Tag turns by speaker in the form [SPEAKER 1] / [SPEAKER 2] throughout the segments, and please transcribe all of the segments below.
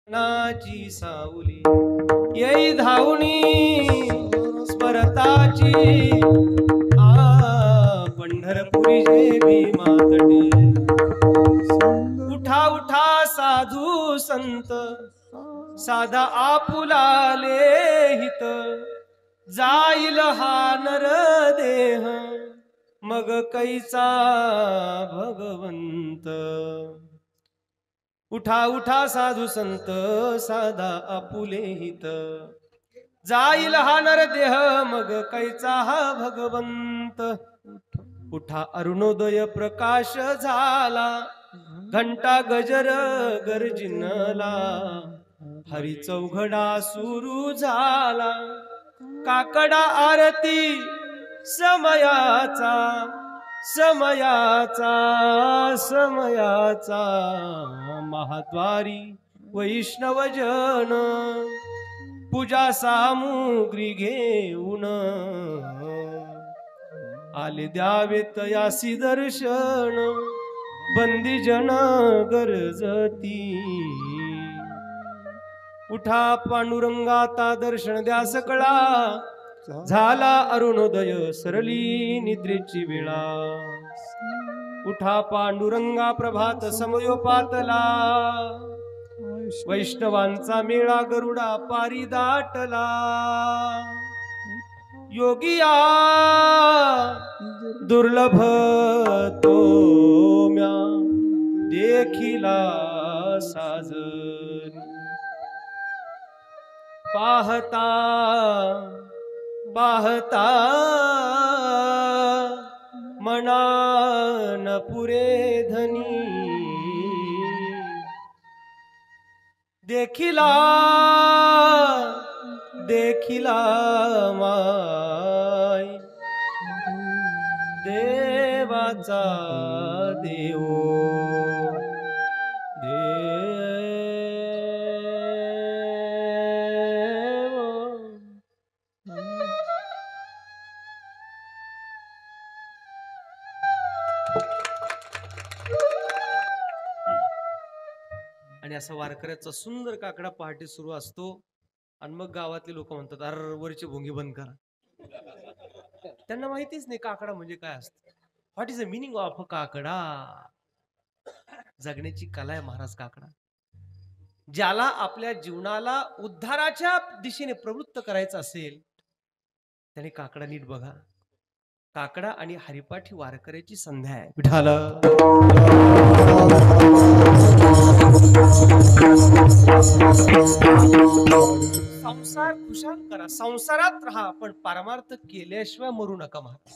[SPEAKER 1] नाची सावली येई धावणी स्मरताची पंढरपुरी जे भीमातटी उठा उठा साधू संत साधा आपुलाले हित जाईल हा नर देह मग कैचा भगवंत। उठा उठा साधू संत साधा आपुले हित जाईल हा नर देह मग कैचा हा भगवंत। उठा अरुणोदय प्रकाश झाला घंटा गजर गर्जिनला हरी चौघडा सुरू झाला काकडा आरती समयाचा समयाचा समयाचा महाद्वारी वैष्णवजन पूजा सामुग्री घेऊन आले द्यावेत यासी दर्शन बंदी जन गरजती। उठा पांडुरंगाता दर्शन द्या सकळा झाला अरुणोदय सरली निद्रेची वेळा। उठा पांडुरंगा प्रभात समयोपातला वैष्णवांचा मेळा गरुडा पारी दाटला। योगिया दुर्लभ तो म्या देखिला साजन पाहता पाहता मनान पुरे धनी देखिला देखिला माय देवाचा देव आणि असा वारकऱ्याचा सुंदर काकडा पहाटे सुरू असतो आणि मग गावातले लोक म्हणतात अरे वरची भोंगी बंद करा। त्यांना माहितीच नाही काकडा म्हणजे काय असतं। What is the meaning of a काकडा। जगण्याची कला आहे महाराज काकडा। ज्याला आपल्या जीवनाला उद्धाराच्या दिशेने प्रवृत्त करायचं असेल त्याने काकडा नीट बघा। काकडा आणि हरिपाठ ही वारकऱ्याची संध्या आहे। विठाला संसार खुशाल करा संसारात राहा पण परमार्थ केल्याशिवाय मरू नका महाराज।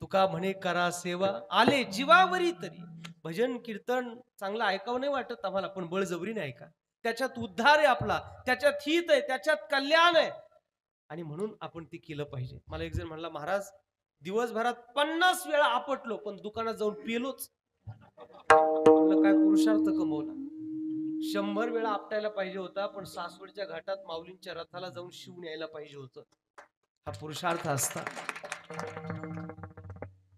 [SPEAKER 1] तुका म्हणे करा सेवा आले जीवावरी तरी। भजन कीर्तन चांगलं ऐकावं नाही वाटत आम्हाला पण बळजबरीने ऐका। त्याच्यात उद्धार आहे आपला त्याच्यात हित आहे त्याच्यात कल्याण आहे आणि म्हणून आपण ते केलं पाहिजे। मला एक जण म्हणला महाराज दिवसभरात 50 वेळा आपटलो पण दुकानात जाऊन पेलोच काय पुरुषार्थ कमवला। 100 वेळा आपटायला पाहिजे होता पण सासवडच्या घाटात माऊलींच्या रथाला जाऊन शिवून यायला पाहिजे होतं। हा पुरुषार्थ असता।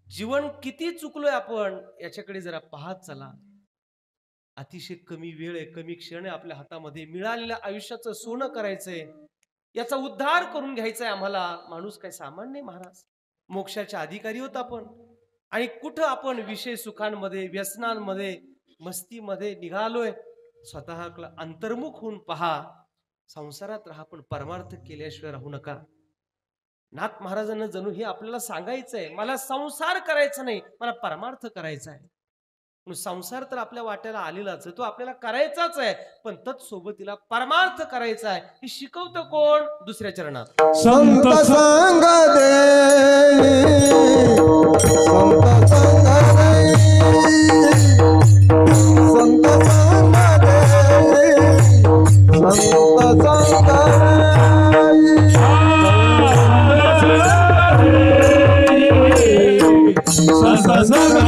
[SPEAKER 1] जीवन किती चुकलोय आपण याच्याकडे जरा पाहत चला। अतिशय कमी वेळ आहे कमी क्षण आहे आपल्या हातामध्ये मिळालेल्या आयुष्याचं सोनं करायचंय याचा उद्धार करून घ्यायचंय आम्हाला। माणूस काय सामान्य नाही महाराज मोक्षाच्या अधिकारी होत आपण आणि कुठं आपण विषय सुखांमध्ये व्यसनांमध्ये मस्तीमध्ये निघालोय। स्वतःला अंतर्मुख होऊन पहा संसारात राहा पण परमार्थ केल्याशिवाय राहू नका। नाथ महाराजांना जणू हे आपल्याला सांगायचंय मला संसार करायचा नाही मला परमार्थ करायचा आहे। संसार तर आपल्या वाट्याला आलेलाच आहे तो आपल्याला करायचाच आहे पण तत्सोबतीला परमार्थ करायचा आहे। हे शिकवतं कोण दुसऱ्या चरणात
[SPEAKER 2] संत संग दे संत संग संत संग दे संत संग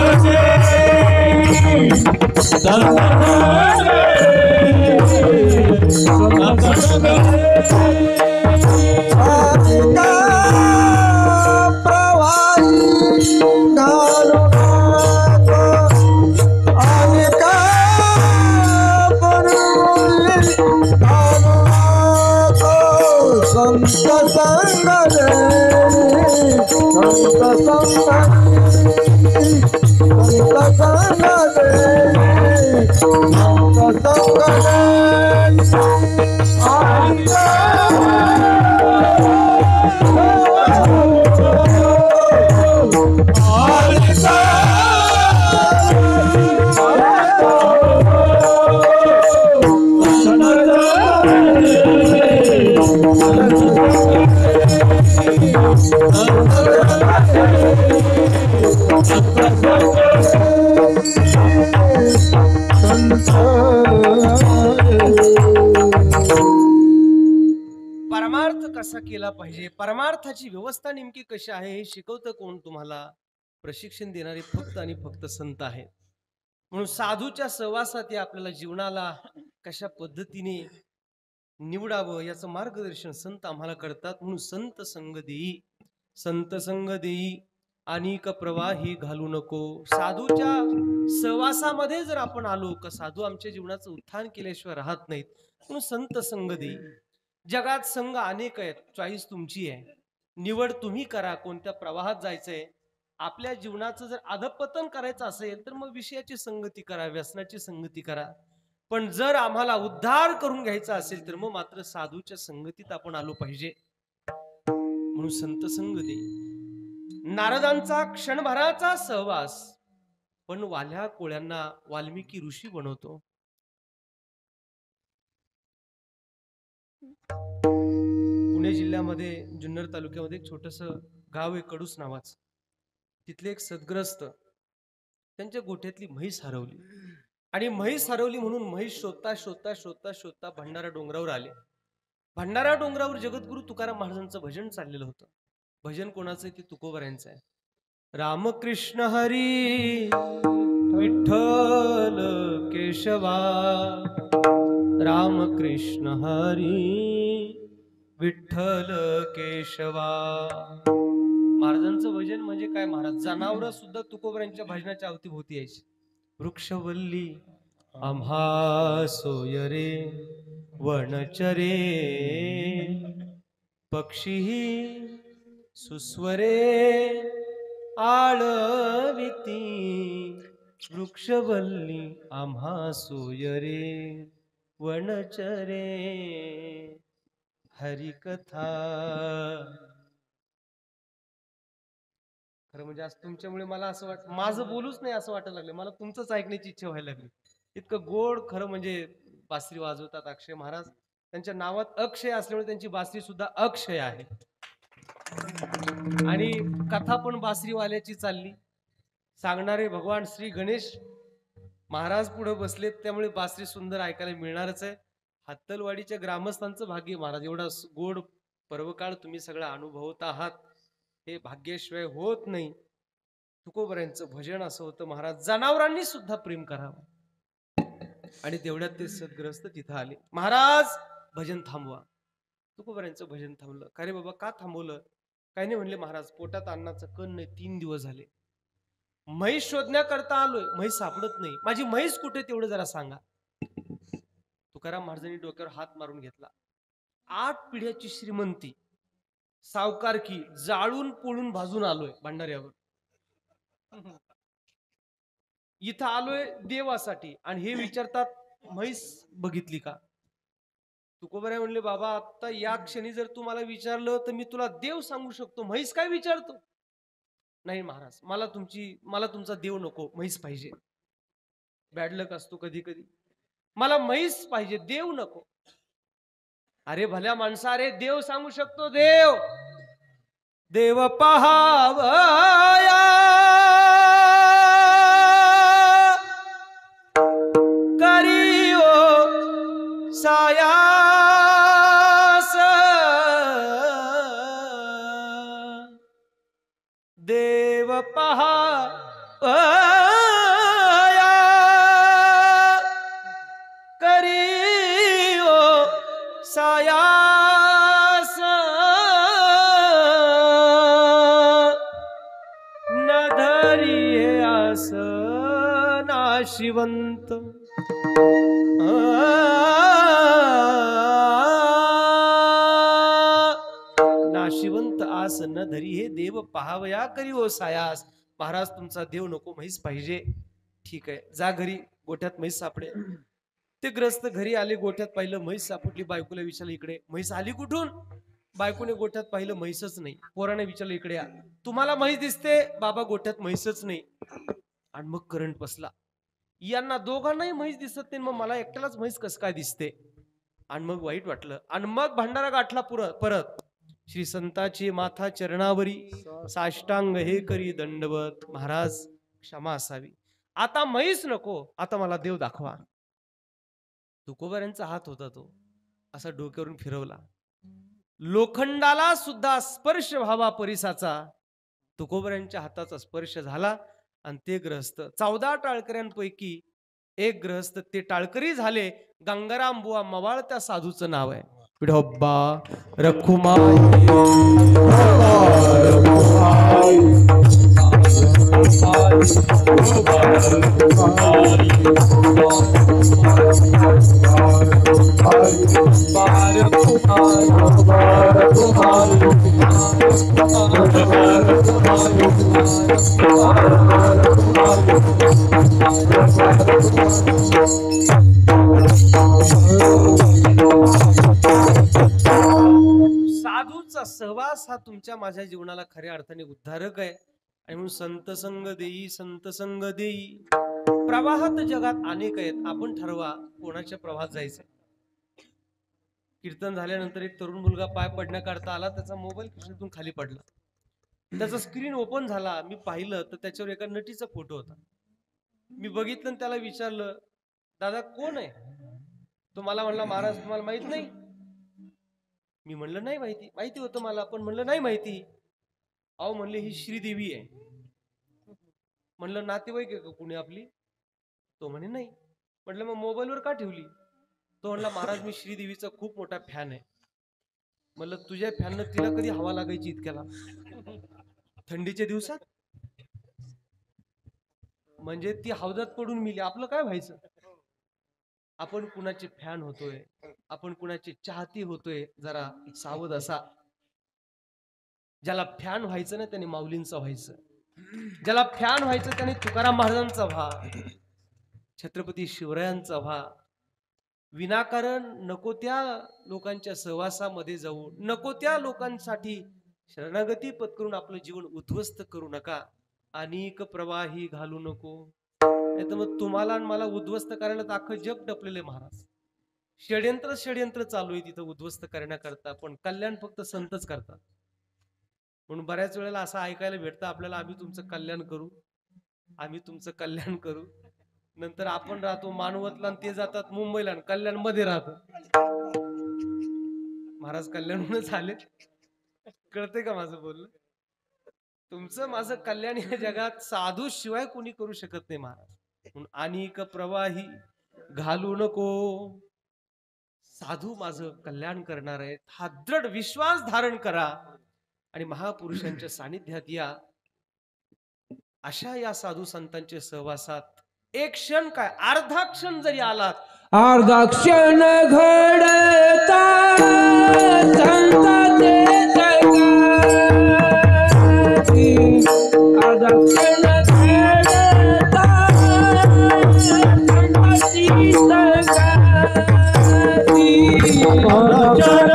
[SPEAKER 1] परमार्थ कसा केला पाहिजे, परमार्थाची व्यवस्था नेमकी कशी आहे हे शिकवतं कोण तुम्हाला? प्रशिक्षण देणारे फक्त आणि फक्त संत आहेत. म्हणून साधूच्या सहवासात आपल्याला जीवनाला कशा पद्धतीने निवडावं याचं मार्गदर्शन संत आम्हाला करतात. म्हणून संत संग देई, संत संग देई अनेक प्रवाही घालू नको. साधूच्या सहवासामध्ये जर आपण आलो का साधू आमच्या जीवनाचं उत्थान केल्याशिवाय राहत नाहीत. म्हणून संत संग देई. जगात संघ अनेक आहेत, चॉईस तुमची आहे, निवड तुम्ही करा कोणत्या प्रवाहात जायचंय. आपल्या जीवनाचं जर अधपतन करायचं असेल तर मग विषयाची संगती करा, व्यसनाची संगती करा. पण जर आम्हाला उद्धार करून घ्यायचा असेल तर मग मात्र साधूच्या संगतीत आपण आलो पाहिजे. म्हणून संत संग दे. नारदांचा क्षणभराचा सहवास पण वाल्या कोळ्यांना वाल्मिकी ऋषी बनवतो. पुणे जिल्ह्यामध्ये जुन्नर तालुक्यामध्ये एक छोटस गाव आहे कडूस नावाचं. तिथले एक सद्ग्रस्त त्यांच्या गोठ्यातली म्हैस हरवली आणि म्हैस हरवली म्हणून म्हैस शोधता शोधता शोधता शोधता भंडारा डोंगरावर आले. भंडारा डोंगरावर जगद्गुरु तुकाराम महाराजांचं भजन चाललेलं होतं. भजन कोणाचं आहे? ते तुकोबऱ्यांचं आहे. रामकृष्ण हरी विठ्ठल केशवा, रामकृष्ण हरी विठ्ठल केशवा. महाराजांचं भजन म्हणजे काय? महाराज जनावर सुद्धा तुकोबऱ्यांच्या भजनाच्या अवतीभोवती यायची. वृक्षवल्ली आम्हा सोयरे वनचरे, पक्षी सुस्वरे आळविती. वृक्षवल्ली आम्हा सोयरे वनचरे, हरिकथा. खरं म्हणजे आज तुमच्यामुळे मला असं वाटतं माझं बोलूच नाही असं वाटायला लागलं. मला तुमचंच ऐकण्याची इच्छा व्हायला लागली. इतकं गोड खरं म्हणजे बासरी वाजवतात अक्षय महाराज. त्यांच्या नावात अक्षय असल्यामुळे त्यांची बासरी सुद्धा अक्षय आहे. आणि कथा पण बासरीवाल्याची चालली. सांगणारे भगवान श्री गणेश महाराज पुढे बसलेत, त्यामुळे बासरी सुंदर ऐकायला मिळणारच आहे. हत्तलवाडीच्या ग्रामस्थांचं भाग्य महाराज, एवढा गोड पर्वकाळ तुम्ही सगळा अनुभवत आहात, हे भाग्याशिवाय होत नाही. तुकोबऱ्यांचं भजन असं होतं महाराज, जनावरांनी सुद्धा प्रेम करावं. आणि तेवढ्यात ते सद्ग्रस्त तिथं आले. महाराज भजन थांबवा. तुकोबऱ्यांचं भजन थांबलं. का रे बाबा का थांबवलं? काही नाही म्हणले महाराज, पोटात अन्नाचं कण नाही, 3 दिवस झाले. म्हैस शोधण्याकरता आलोय, म्हैस सापडत नाही. माझी म्हैस कुठे तेवढं जरा सांगा. तुकाराम महाराजांनी डोक्यावर हात मारून घेतला. 8 पिढ्याची श्रीमंती सावकारकी जाळून पोळून भाजून आलोय भंडाऱ्यावर. इथं आलोय देवासाठी आणि हे विचारतात म्हैस बघितली का? तुकोबराय म्हणले बाबा आता या क्षणी जर तू मला विचारलं तर मी तुला देव सांगू शकतो, म्हैस काय विचारतो? नाही महाराज, मला तुमचा देव नको, म्हैस पाहिजे. बॅड लक असतो कधी कधी. मला म्हैस पाहिजे, देव नको. अरे भल्या माणसा, अरे देव सांगू शकतो. देव देव पहावया करियो सायास, देव पहावया करियो सायास, न धरिये आस नाशिवंत. नाशिवंत आस न धरी हे देव पहावया करी ओ सायास. महाराज तुमचा देव नको, म्हैस पाहिजे. ठीक आहे, जा घरी, गोठ्यात म्हैस सापडे. ते ग्रस्त घरी आले, गोठ्यात पाहिलं म्हैस सापडली. बायकोला विचारलं इकडे म्हैस आली कुठून? बायकोने गोठ्यात पाहिलं म्हैसच नाही. पोराने विचारलं इकडे या, तुम्हाला म्हैस दिसते? बाबा गोठ्यात म्हैसच नाही. आणि मग करंट बसला. यांना दोघांनाही म्हैस दिसत नाही, मग मला एकट्यालाच म्हैस कसं काय दिसते? आणि मग वाईट वाटलं. आणि मग भंडारा गाठला परत. श्री संताची माथा चरणावरी, साष्टांग हे करी दंडवत. महाराज क्षमा असावी, आता म्हैस नको, आता मला देव दाखवा. तुकोबारांचा हात होता, तो असा डोक्यावरून फिरवला. लोखंडाला सुद्धा स्पर्श व्हावा परिसाचा, तुकोबारांच्या हाताचा स्पर्श झाला. आणि ते ग्रहस्थ 14 टाळकऱ्यांपैकी एक ग्रहस्थ ते टाळकरी झाले. गंगाराम बुवा मवाळ त्या साधूचं नाव आहे. विठोबा रखुमाई साधूचा सहवास हा तुमच्या माझ्या जीवनाला खऱ्या अर्थाने उद्धारक आहे. आणि म्हणून संत संग देई, संत संग देई. प्रवाहात जगात अनेक आहेत, आपण ठरवा कोणाच्या प्रवाहात जायचंय. कीर्तन झाल्यानंतर एक तरुण मुलगा पाय पडण्याकरता आला, त्याचा मोबाईल खिशातून खाली पडला. त्याचा स्क्रीन ओपन झाला, मी पाहिलं तर त्याच्यावर एका नटीचा फोटो होता. मी बघितलं आणि त्याला विचारलं, दादा कोण आहे? तो मला म्हणला, महाराज तुम्हाला माहित नाही? मी म्हणलं नाही माहिती. माहिती होतं मला, पण म्हणलं नाही माहिती. अहो म्हणले ही श्रीदेवी आहे. म्हणलं नातेवाईक आहे का कुणी आपली? तो म्हणे नाही. म्हटलं मग मोबाईलवर का ठेवली? तो म्हणला महाराज मी श्रीदेवीचा खूप मोठा फॅन आहे. म्हणलं तुझ्या फॅननं तिला कधी हवा लागायची इतक्याला थंडीच्या दिवसात? म्हणजे ती हौदात पडून मिली, आपलं काय व्हायचं? आपण कुणाचे फॅन होतोय, आपण कुणाचे चाहती होतोय, जरा सावध असा. ज्याला फॅन व्हायचं ना त्याने माऊलींचा व्हायचं. ज्याला फॅन व्हायचं त्याने तुकाराम महाराजांचा व्हा, छत्रपती शिवरायांचा व्हा. विनाकारण नको त्या लोकांच्या सहवासामध्ये जाऊ, नको त्या लोकांसाठी शरणागती पत्करून आपलं जीवन उद्ध्वस्त करू नका. अनेक प्रवाही घालू नको. नाही तर मग तुम्हाला आणि मला उद्ध्वस्त करायला तर अख्खं जग टपलेले महाराज. षड्यंत्र चालू आहे तिथं उद्ध्वस्त करण्याकरता, पण कल्याण फक्त संतच करतात. म्हणून बऱ्याच वेळेला असं ऐकायला भेटतं आपल्याला, आम्ही तुमचं कल्याण करू, आम्ही तुमचं कल्याण करू. नंतर आपण राहतो मानवतला आणि ते जातात मुंबईला आणि कल्याण मध्ये राहतो. महाराज कल्याणहूनच आले, कळते का माझं बोलणं? तुमचं माझं कल्याण या जगात साधू शिवाय कोणी करू शकत नाही महाराज. म्हणून अनेक प्रवाही घालू नको, साधू माझं कल्याण करणार आहे हा दृढ विश्वास धारण करा आणि महापुरुषांच्या सानिध्यात या. अशा या साधू संतांच्या सहवासात एक क्षण काय अर्धा क्षण जरी आलात,
[SPEAKER 3] अर्धा क्षण घडता संताचे जगाती, अर्धा क्षण घडता संताची जगाती, अर्धा क्षण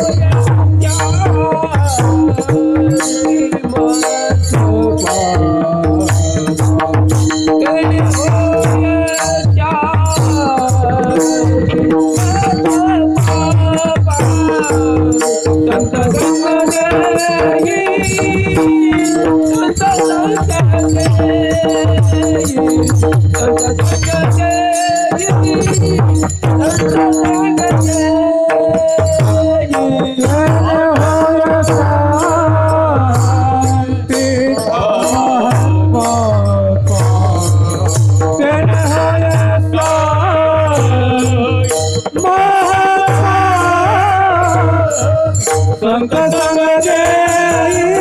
[SPEAKER 3] Oh, संत संग देई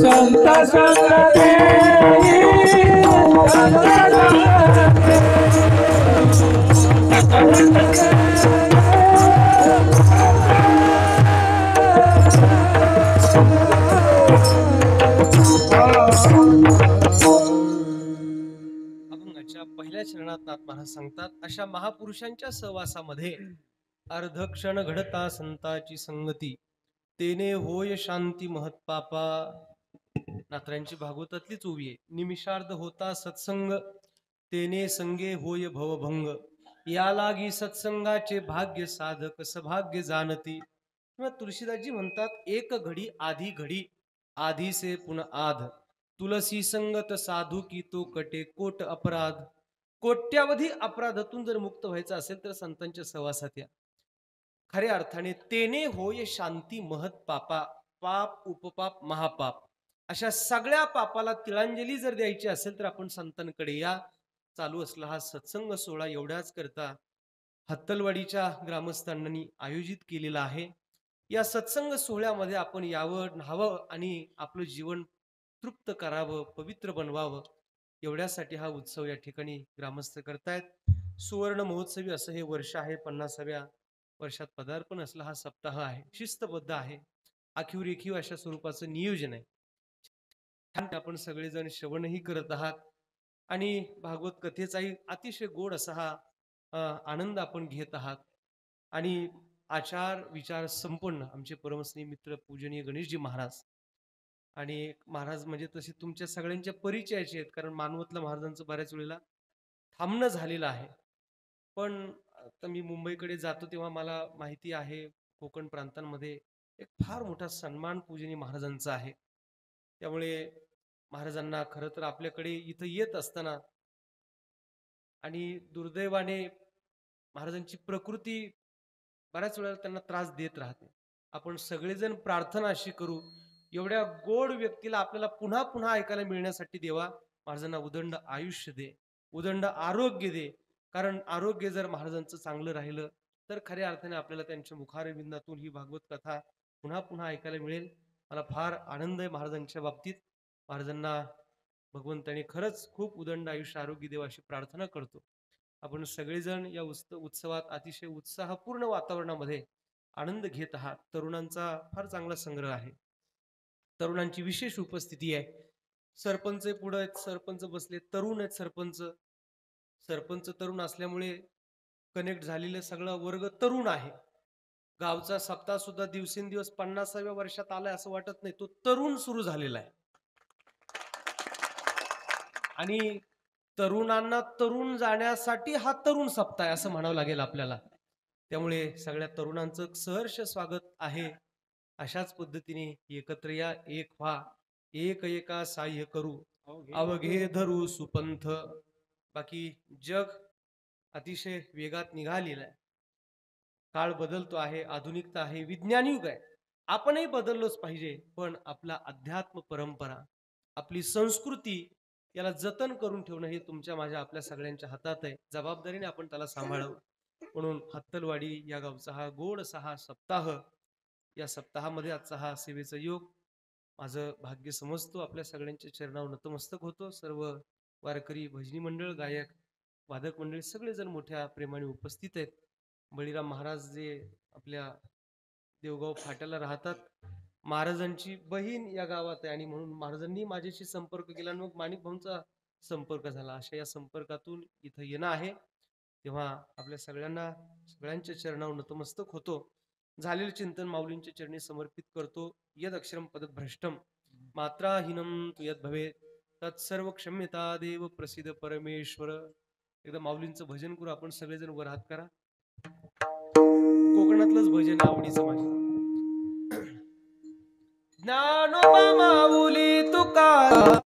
[SPEAKER 3] संत संग
[SPEAKER 1] अभंगाच्या पहिल्या चरणात नाथ महाराज सांगतात, अशा महापुरुषांच्या सहवासामध्ये अर्धक्षण घडता संताची संगती, तेने होय शांती महत्पापा. नाथरांची भागवतातलीच ओवी आहे. निमिषार्ध होता सत्संग, तेने संगे होय भवभंग. या लागी सत्संगाचे भाग्य साधक सभाग्य जाणती. किंवा तुळशीदासजी म्हणतात, एक घडी आधी घडी, आधी से पुन्हा आध. तुलसी संगत साधू की तो कटे कोट अपराध. कोट्यावधी अपराधातून जर मुक्त व्हायचं असेल तर संतांच्या सहवासात या. खऱ्या अर्थाने तेने होय शांती महत पापा. पाप उपपाप महापाप अशा सगळ्या पापाला तिळांजली जर द्यायची असेल तर आपण संतांकडे या. चालू असला हा सत्संग सोहळा एवढ्याच करता हत्तलवाडीच्या ग्रामस्थांनी आयोजित केलेला आहे. या सत्संग सोहळ्यामध्ये आपण यावं, न्हावं आणि आपलं जीवन तृप्त करावं, पवित्र बनवावं, एवढ्यासाठी हा उत्सव या ठिकाणी ग्रामस्थ करतायत. सुवर्ण महोत्सवी असं हे वर्ष आहे. 50व्या वर्षात पदार्पण असला हा सप्ताह आहे. शिस्तबद्ध आहे. आखीव रेखीव अशा स्वरूपाचं नियोजन आहे. आपण सगळेजण श्रवणही करत आहात आणि भागवत कथेचाही अतिशय गोड असा हा आनंद आपण घेत आहात. आणि आचार विचार संपन्न आमचे परमस्नेही मित्र पूजनीय गणेशजी महाराज, आणि महाराज म्हणजे तसे तुमच्या सगळ्यांच्या परिचयाचे आहेत, कारण मानवतला महाराजांचं बऱ्याच वेळेला थांबणं झालेलं आहे. पण आता मी मुंबईकडे जातो तेव्हा मला माहिती आहे कोकण प्रांतांमध्ये एक फार मोठा सन्मान पूजनीय महाराजांचा आहे. त्यामुळे महाराजांना खरं तर आपल्याकडे इथं येत असताना, आणि दुर्दैवाने महाराजांची प्रकृती बऱ्याच वेळेला त्यांना त्रास देत राहते. आपण सगळेजण प्रार्थना अशी करू, एवढ्या गोड व्यक्तीला आपल्याला पुन्हा पुन्हा ऐकायला मिळण्यासाठी देवा महाराजांना उदंड आयुष्य दे, उदंड आरोग्य दे. कारण आरोग्य जर महाराजांचं चांगलं राहिलं तर खऱ्या अर्थाने आपल्याला त्यांच्या मुखारविंदातून ही भागवत कथा पुन्हा पुन्हा ऐकायला मिळेल. मला फार आनंद आहे महाराजांच्या बाबतीत. महाराजांना भगवंताने खरंच खूप उदंड आयुष्य आरोग्य देवा अशी प्रार्थना करतो. आपण सगळेजण या उत्सवात अतिशय उत्साहपूर्ण वातावरणामध्ये आनंद घेत आहात. तरुणांचा फार चांगला संग्रह आहे. तरुणांची विशेष उपस्थिती आहे. सरपंच पुढे आहेत, सरपंच बसले, तरुण आहेत सरपंच. सरपंच तरुण असल्यामुळे कनेक्ट झालेलं सगळं वर्ग तरुण आहे. गावचा सप्ताह सुद्धा दिवसेंदिवस 50व्या वर्षात आलाय असं वाटत नाही, तो तरुण सुरू झालेला आहे. आणि तरुणांना तरुण जाण्यासाठी हा तरुण सप्ताह आहे असं म्हणावं लागेल आपल्याला. त्यामुळे सगळ्या तरुणांचं सहर्ष स्वागत आहे. अशाच पद्धतीने एकत्र या, एक व्हा, एक एका साह्य करू, अवघे धरू सुपंथ. बाकी जग अतिशय वेगात निघालेलं आहे. काळ बदलतो आहे, आधुनिकता आहे, विज्ञान युग आहे. आपणही बदललोच पाहिजे. पण आपला अध्यात्म परंपरा, आपली संस्कृती याला जतन करून ठेवणं हे तुमच्या माझ्या आपल्या सगळ्यांच्या हातात आहे. जबाबदारीने आपण त्याला सांभाळावं. म्हणून हत्तलवाडी या गावचा हा गोड असा सप्ताह, या सप्ताहामध्ये आजचा हा सेवेचा योग माझं भाग्य समजतो. आपल्या सगळ्यांच्या चरणावर नतमस्तक होतो. सर्व वारकरी, भजनी मंडळ, गायक, वादक मंडळी सगळेजण मोठ्या प्रेमाने उपस्थित आहेत. बळीराम महाराज जे आपल्या देवगाव फाट्याला राहतात, महाराजांची बहीण या गावात आहे, आणि म्हणून महाराजांनी माझ्याशी संपर्क केला आणि मग माणिक भाऊंचा संपर्क झाला. अशा या संपर्कातून इथं येणं आहे. तेव्हा आपल्या सगळ्यांच्या चरणावर नतमस्तक होतो. झालेलं चिंतन माऊलींच्या चरणी समर्पित करतो. यद अक्षरम पदत भ्रष्टम मात्राहीनम तु यद भवेत तत्सर्व क्षम्यता देव प्रसिद्ध परमेश्वर. एकदा माऊलींचं भजन करू आपण सगळेजण. वर हात करा. कोकणातलंच भजन आवडीचं माझं. ज्ञानोबा माऊली